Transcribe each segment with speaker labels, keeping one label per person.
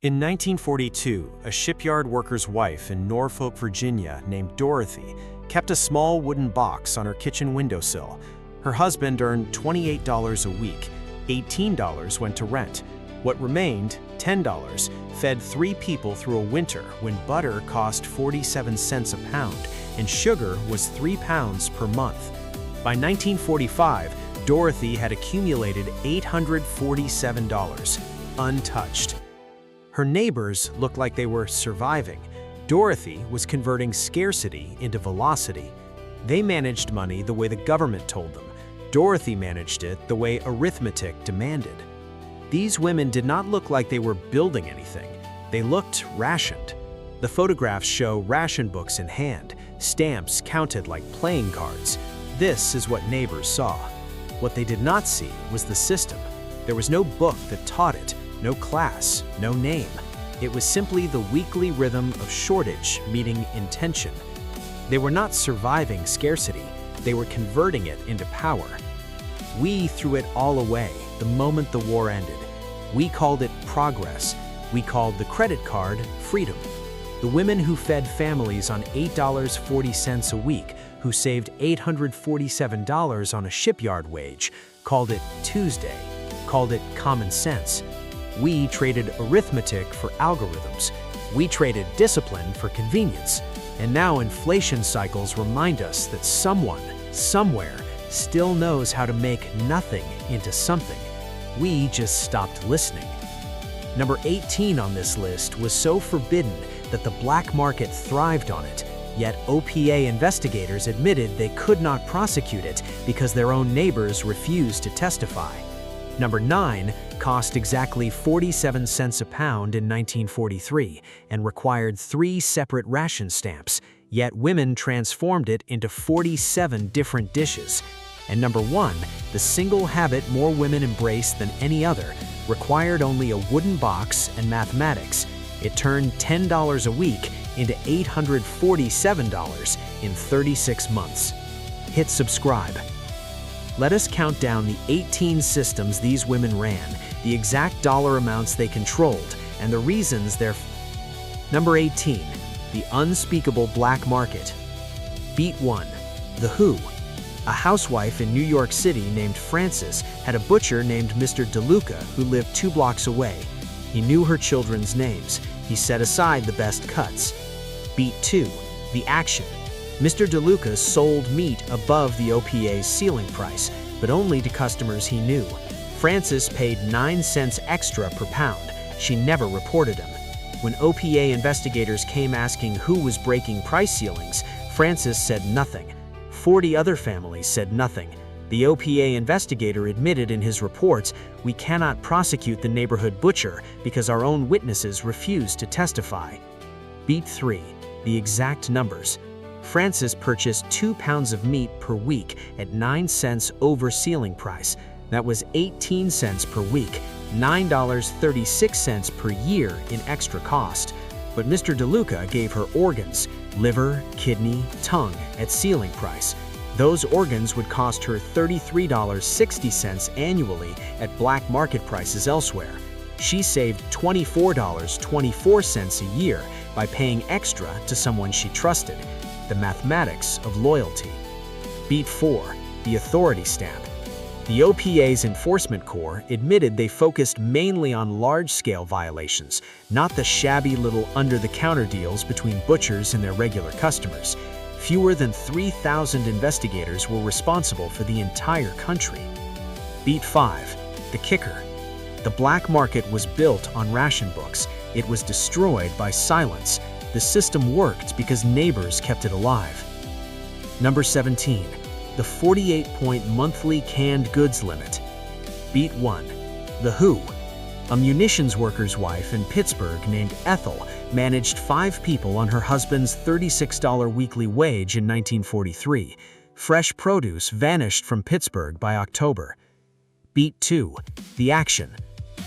Speaker 1: In 1942, a shipyard worker's wife in Norfolk, Virginia, named Dorothy, kept a small wooden box on her kitchen windowsill. Her husband earned $28 a week. $18 went to rent. What remained, $10, fed 3 people through a winter when butter cost 47 cents a pound and sugar was 3 pounds per month. By 1945, Dorothy had accumulated $847, untouched. Her neighbors looked like they were surviving. Dorothy was converting scarcity into velocity. They managed money the way the government told them. Dorothy managed it the way arithmetic demanded. These women did not look like they were building anything. They looked rationed. The photographs show ration books in hand, stamps counted like playing cards. This is what neighbors saw. What they did not see was the system. There was no book that taught it. No class, no name. It was simply the weekly rhythm of shortage meeting intention. They were not surviving scarcity, they were converting it into power. We threw it all away the moment the war ended. We called it progress. We called the credit card freedom. The women who fed families on $8.40 a week, who saved $847 on a shipyard wage, called it Tuesday, called it common sense. We traded arithmetic for algorithms. We traded discipline for convenience. And now inflation cycles remind us that someone, somewhere, still knows how to make nothing into something. We just stopped listening. Number 18 on this list was so forbidden that the black market thrived on it, yet OPA investigators admitted they could not prosecute it because their own neighbors refused to testify. Number 9 cost exactly 47 cents a pound in 1943 and required 3 separate ration stamps, yet women transformed it into 47 different dishes. And number 1, the single habit more women embrace than any other, required only a wooden box and mathematics. It turned $10 a week into $847 in 36 months. Hit subscribe. Let us count down the 18 systems these women ran, the exact dollar amounts they controlled, and the reasons they're... Number 18, the unspeakable black market. Beat 1, The Who. A housewife in New York City named Frances had a butcher named Mr. DeLuca who lived 2 blocks away. He knew her children's names. He set aside the best cuts. Beat 2, The Action. Mr. DeLuca sold meat above the OPA's ceiling price, but only to customers he knew. Frances paid 9 cents extra per pound. She never reported him. When OPA investigators came asking who was breaking price ceilings, Frances said nothing. 40 other families said nothing. The OPA investigator admitted in his reports, "We cannot prosecute the neighborhood butcher because our own witnesses refused to testify." Beat 3, The Exact Numbers. Frances purchased 2 pounds of meat per week at 9 cents over ceiling price. That was 18 cents per week, $9.36 per year in extra cost. But Mr. DeLuca gave her organs, liver, kidney, tongue, at ceiling price. Those organs would cost her $33.60 annually at black market prices elsewhere. She saved $24.24 a year by paying extra to someone she trusted. The mathematics of loyalty. Beat 4, The Authority Stamp. The OPA's Enforcement Corps admitted they focused mainly on large-scale violations, not the shabby little under-the-counter deals between butchers and their regular customers. Fewer than 3,000 investigators were responsible for the entire country. Beat 5, The Kicker. The black market was built on ration books. It was destroyed by silence. The system worked because neighbors kept it alive. Number 17, the 48-point monthly canned goods limit. Beat 1, The Who. A munitions worker's wife in Pittsburgh named Ethel managed 5 people on her husband's $36 weekly wage in 1943. Fresh produce vanished from Pittsburgh by October. Beat 2, The Action.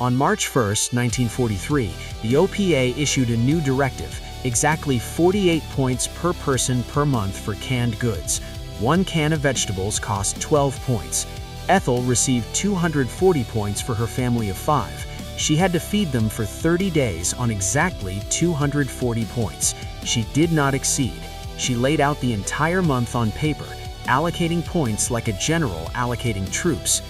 Speaker 1: On March 1, 1943, the OPA issued a new directive, exactly 48 points per person per month for canned goods. 1 can of vegetables cost 12 points. Ethel received 240 points for her family of 5. She had to feed them for 30 days on exactly 240 points. She did not exceed. She laid out the entire month on paper, allocating points like a general allocating troops.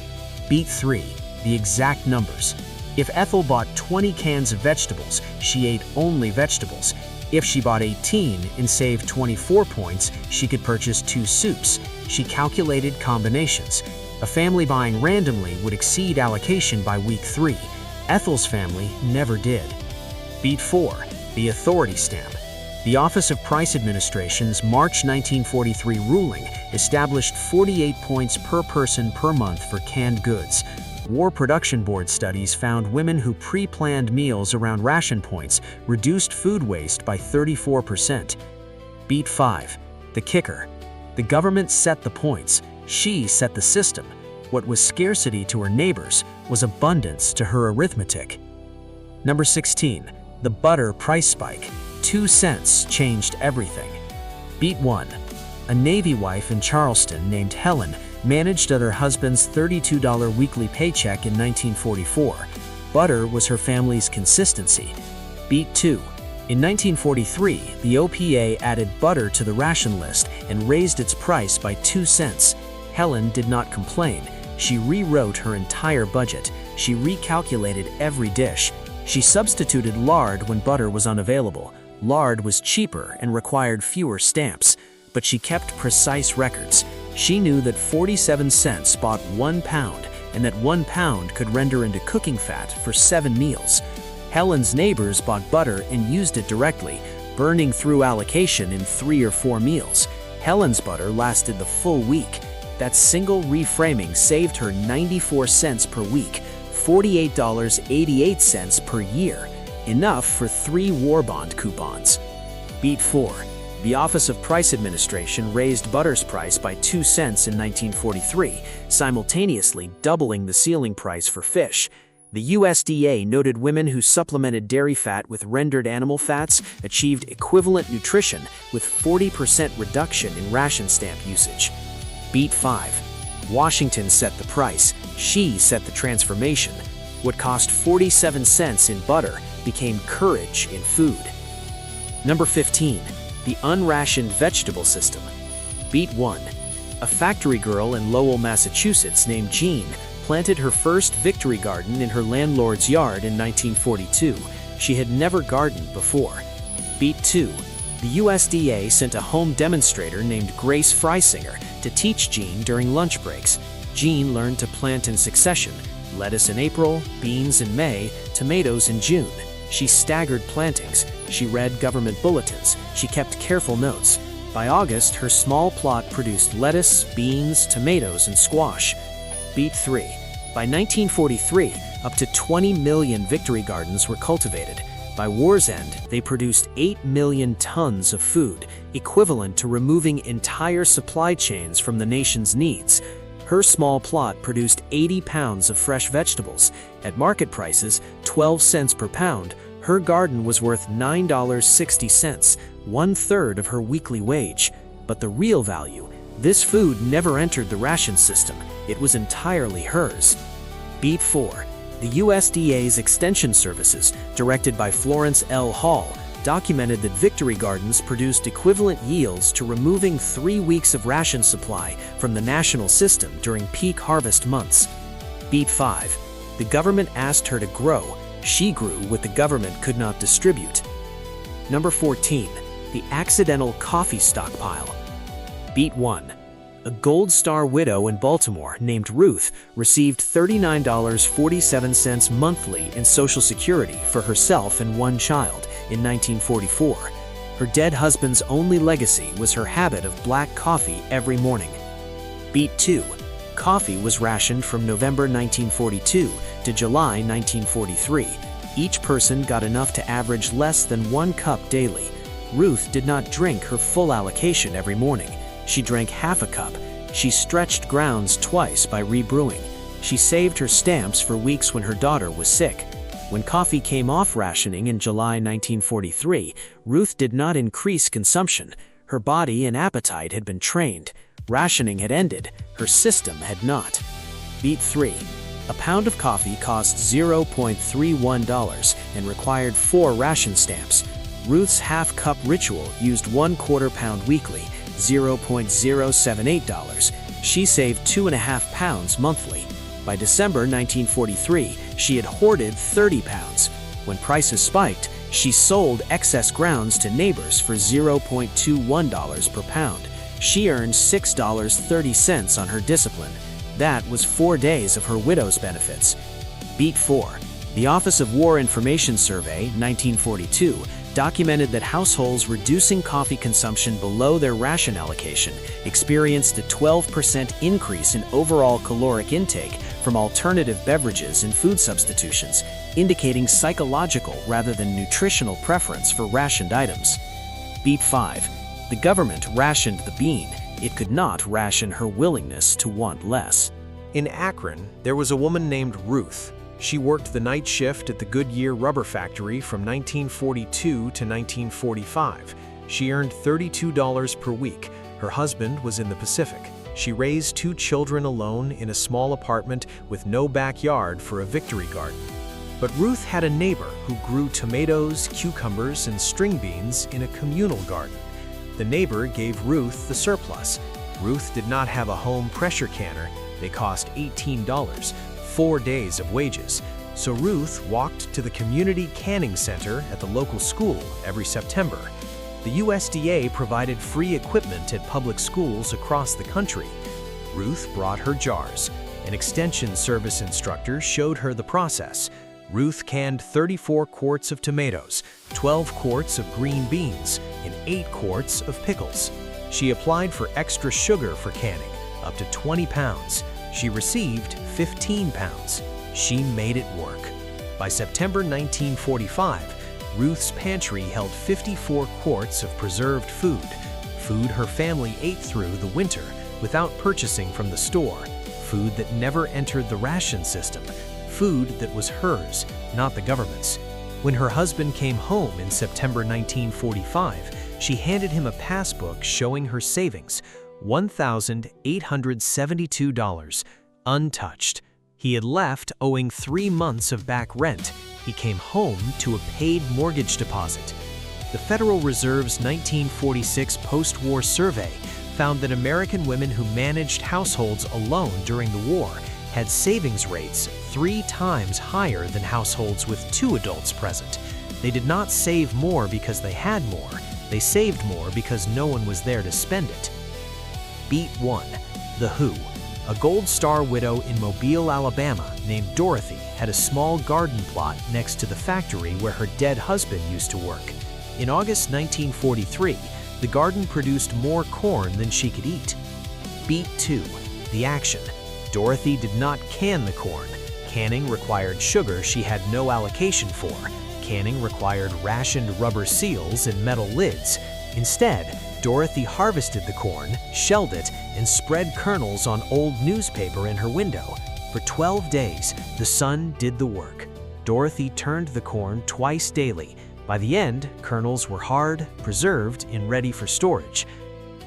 Speaker 1: Beat 3. The exact numbers. If Ethel bought 20 cans of vegetables, she ate only vegetables. If she bought 18 and saved 24 points, she could purchase 2 soups. She calculated combinations. A family buying randomly would exceed allocation by week 3. Ethel's family never did. Beat 4. The authority stamp. The Office of Price Administration's March 1943 ruling established 48 points per person per month for canned goods. War Production Board studies found women who pre-planned meals around ration points reduced food waste by 34%. Beat 5. The kicker. The government set the points. She set the system. What was scarcity to her neighbors was abundance to her arithmetic. Number 16. The butter price spike. 2 cents changed everything. Beat 1. A Navy wife in Charleston named Helen managed at her husband's $32 weekly paycheck in 1944. Butter was her family's consistency. Beat 2. In 1943, the OPA added butter to the ration list and raised its price by 2 cents. Helen did not complain. She rewrote her entire budget. She recalculated every dish. She substituted lard when butter was unavailable. Lard was cheaper and required fewer stamps, but she kept precise records. She knew that 47 cents bought 1 pound, and that 1 pound could render into cooking fat for 7 meals. Helen's neighbors bought butter and used it directly, burning through allocation in 3 or 4 meals. Helen's butter lasted the full week. That single reframing saved her 94 cents per week, $48.88 per year, enough for 3 war bond coupons. Beat 4. The Office of Price Administration raised butter's price by 2 cents in 1943, simultaneously doubling the ceiling price for fish. The USDA noted women who supplemented dairy fat with rendered animal fats achieved equivalent nutrition with 40% reduction in ration stamp usage. Beat 5. Washington set the price. She set the transformation. What cost 47 cents in butter became courage in food. Number 15. The unrationed vegetable system. Beat 1. A factory girl in Lowell, Massachusetts named Jean planted her first victory garden in her landlord's yard in 1942. She had never gardened before. Beat 2. The USDA sent a home demonstrator named Grace Freisinger to teach Jean during lunch breaks. Jean learned to plant in succession: lettuce in April, beans in May, tomatoes in June. She staggered plantings. She read government bulletins. She kept careful notes. By August, her small plot produced lettuce, beans, tomatoes, and squash. Beat 3. By 1943, up to 20 million victory gardens were cultivated. By war's end, they produced 8 million tons of food, equivalent to removing entire supply chains from the nation's needs. Her small plot produced 80 pounds of fresh vegetables. At market prices, 12 cents per pound, her garden was worth $9.60, 1/3 of her weekly wage. But the real value, this food never entered the ration system. It was entirely hers. Beat 4. The USDA's Extension Services, directed by Florence L. Hall, documented that victory gardens produced equivalent yields to removing 3 weeks of ration supply from the national system during peak harvest months. Beat 5. The government asked her to grow. She grew what the government could not distribute. Number 14. The accidental coffee stockpile. Beat 1. A Gold Star widow in Baltimore named Ruth received $39.47 monthly in Social Security for herself and 1 child in 1944. Her dead husband's only legacy was her habit of black coffee every morning. Beat 2. Coffee was rationed from November 1942 to July 1943. Each person got enough to average less than 1 cup daily. Ruth did not drink her full allocation every morning. She drank half a cup. She stretched grounds twice by rebrewing. She saved her stamps for weeks when her daughter was sick. When coffee came off rationing in July 1943, Ruth did not increase consumption. Her body and appetite had been trained. Rationing had ended. Her system had not. Beat 3.
Speaker 2: A pound of coffee cost $0.31 and required 4 ration stamps. Ruth's half-cup ritual used 1/4 pound weekly, $0.078. She saved 2.5 pounds monthly. By December 1943, she had hoarded 30 pounds. When prices spiked, she sold excess grounds to neighbors for $0.21 per pound. She earned $6.30 on her discipline. That was 4 days of her widow's benefits. Beat 4. The Office of War Information Survey, 1942, documented that households reducing coffee consumption below their ration allocation experienced a 12% increase in overall caloric intake from alternative beverages and food substitutions, indicating psychological rather than nutritional preference for rationed items. Beat 5. The government rationed the bean. It could not ration her willingness to want less.
Speaker 1: In Akron, there was a woman named Ruth. She worked the night shift at the Goodyear rubber factory from 1942 to 1945. She earned $32 per week. Her husband was in the Pacific. She raised 2 children alone in a small apartment with no backyard for a victory garden. But Ruth had a neighbor who grew tomatoes, cucumbers, and string beans in a communal garden. The neighbor gave Ruth the surplus. Ruth did not have a home pressure canner. They cost $18, 4 days of wages. So Ruth walked to the community canning center at the local school every September. The USDA provided free equipment at public schools across the country. Ruth brought her jars. An extension service instructor showed her the process. Ruth canned 34 quarts of tomatoes, 12 quarts of green beans, and 8 quarts of pickles. She applied for extra sugar for canning, up to 20 pounds. She received 15 pounds. She made it work. By September 1945, Ruth's pantry held 54 quarts of preserved food her family ate through the winter without purchasing from the store, food that never entered the ration system, food that was hers, not the government's. When her husband came home in September 1945, she handed him a passbook showing her savings, $1,872, untouched. He had left owing 3 months of back rent. He came home to a paid mortgage deposit. The Federal Reserve's 1946 post-war survey found that American women who managed households alone during the war had savings rates 3 times higher than households with 2 adults present. They did not save more because they had more. They saved more because no one was there to spend it. Beat 1. The Who. A Gold Star widow in Mobile, Alabama, named Dorothy, had a small garden plot next to the factory where her dead husband used to work. In August 1943, the garden produced more corn than she could eat. Beat 2. The Action. Dorothy did not can the corn. Canning required sugar she had no allocation for. Canning required rationed rubber seals and metal lids. Instead, Dorothy harvested the corn, shelled it, and spread kernels on old newspaper in her window. For 12 days, the sun did the work. Dorothy turned the corn twice daily. By the end, kernels were hard, preserved, and ready for storage.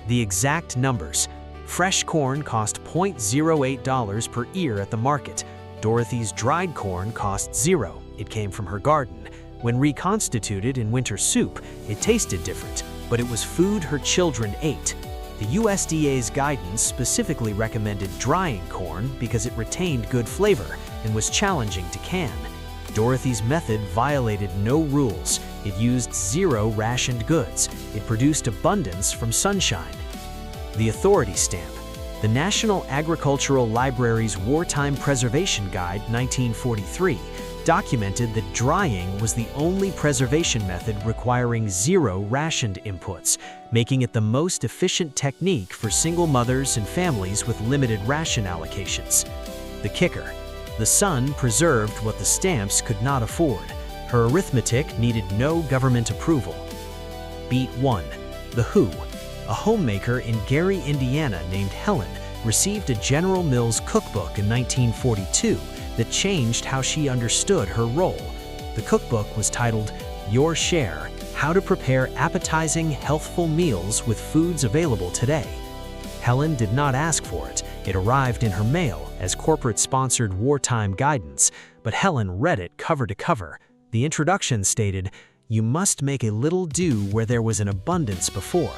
Speaker 1: The exact numbers. Fresh corn cost $0.08 per ear at the market. Dorothy's dried corn cost 0. It came from her garden. When reconstituted in winter soup, it tasted different, but it was food her children ate. The USDA's guidance specifically recommended drying corn because it retained good flavor and was challenging to can. Dorothy's method violated no rules. It used 0 rationed goods. It produced abundance from sunshine. The Authority Stamp. The National Agricultural Library's Wartime Preservation Guide, 1943, documented that drying was the only preservation method requiring 0 rationed inputs, making it the most efficient technique for single mothers and families with limited ration allocations. The Kicker. The Sun preserved what the stamps could not afford. Her arithmetic needed no government approval. Beat 1. The Who. A homemaker in Gary, Indiana named Helen received a General Mills cookbook in 1942 that changed how she understood her role. The cookbook was titled Your Share: How to Prepare Appetizing, Healthful Meals with Foods Available Today. Helen did not ask for it. It arrived in her mail as corporate-sponsored wartime guidance, but Helen read it cover to cover. The introduction stated, "You must make a little do where there was an abundance before."